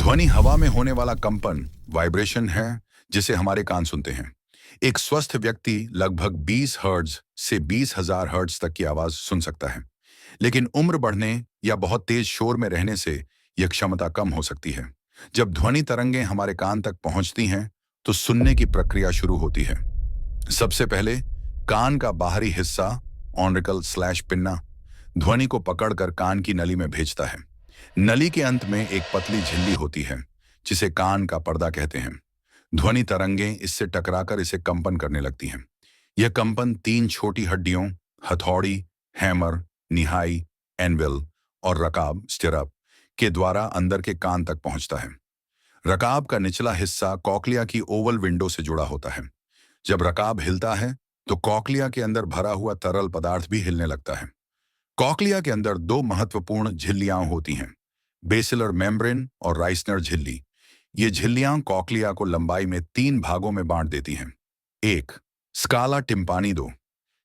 ध्वनि हवा में होने वाला कंपन वाइब्रेशन है जिसे हमारे कान सुनते हैं। एक स्वस्थ व्यक्ति लगभग 20 हर्ट्ज से 20,000 हर्ट्ज तक की आवाज सुन सकता है, लेकिन उम्र बढ़ने या बहुत तेज शोर में रहने से यह क्षमता कम हो सकती है। जब ध्वनि तरंगें हमारे कान तक पहुंचती हैं, तो सुनने की प्रक्रिया शुरू होती है। सबसे पहले कान का बाहरी हिस्सा ऑर्निकल स्लैश पिन्ना ध्वनि को पकड़कर कान की नली में भेजता है। नली के अंत में एक पतली झिल्ली होती है जिसे कान का पर्दा कहते हैं। ध्वनि तरंगें इससे टकराकर इसे कंपन करने लगती हैं। यह कंपन तीन छोटी हड्डियों हथौड़ी, हैमर, निहाई, एनविल और रकाब स्टिरअप के द्वारा अंदर के कान तक पहुंचता है। रकाब का निचला हिस्सा कॉकलिया की ओवल विंडो से जुड़ा होता है। जब रकाब हिलता है तो कॉकलिया के अंदर भरा हुआ तरल पदार्थ भी हिलने लगता है। कॉकलिया के अंदर दो महत्वपूर्ण झिल्लियां होती हैं, बेसिलर मेम्ब्रेन और राइसनर झिल्ली। ये झिल्लियां कॉकलिया को लंबाई में तीन भागों में बांट देती हैं। एक, स्काला टिम्पानी। दो,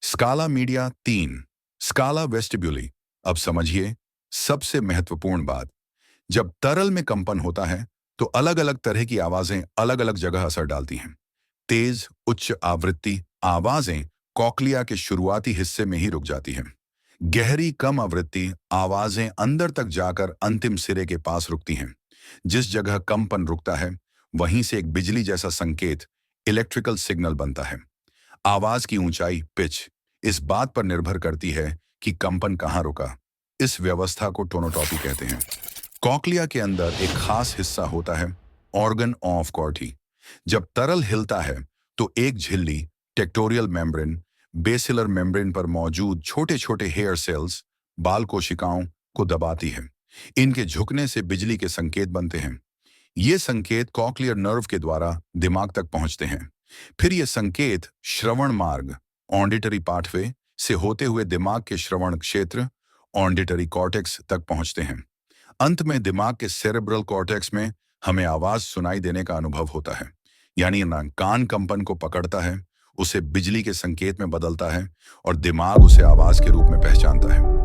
स्काला मीडिया। तीन, स्काला वेस्टिब्यूली। अब समझिए सबसे महत्वपूर्ण बात, जब तरल में कंपन होता है तो अलग अलग तरह की आवाजें अलग अलग जगह असर डालती हैं। तेज उच्च आवृत्ति आवाजें कॉकलिया के शुरुआती हिस्से में ही रुक जाती हैं। गहरी कम आवृत्ति आवाजें अंदर तक जाकर अंतिम सिरे के पास रुकती हैं। जिस जगह कंपन रुकता है वहीं से एक बिजली जैसा संकेत इलेक्ट्रिकल सिग्नल बनता है। आवाज की ऊंचाई पिच इस बात पर निर्भर करती है कि कंपन कहाँ रुका। इस व्यवस्था को टोनोटॉपी कहते हैं। कॉकलिया के अंदर एक खास हिस्सा होता है, ऑर्गन ऑफ कॉर्टी। जब तरल हिलता है तो एक झिल्ली टेक्टोरियल मेम्ब्रेन बेसिलर मेम्ब्रेन पर मौजूद छोटे छोटे हेयर सेल्स बाल कोशिकाओं को दबाती है। इनके झुकने से बिजली के संकेत बनते हैं। ये संकेत कॉकलियर नर्व के द्वारा दिमाग तक पहुंचते हैं। फिर ये संकेत श्रवण मार्ग ऑडिटरी पाथवे से होते हुए दिमाग के श्रवण क्षेत्र ऑडिटरी कॉर्टेक्स तक पहुंचते हैं। अंत में दिमाग के सेरेब्रल कॉर्टेक्स में हमें आवाज सुनाई देने का अनुभव होता है। यानी ना कान कंपन को पकड़ता है, उसे बिजली के संकेत में बदलता है और दिमाग उसे आवाज के रूप में पहचानता है।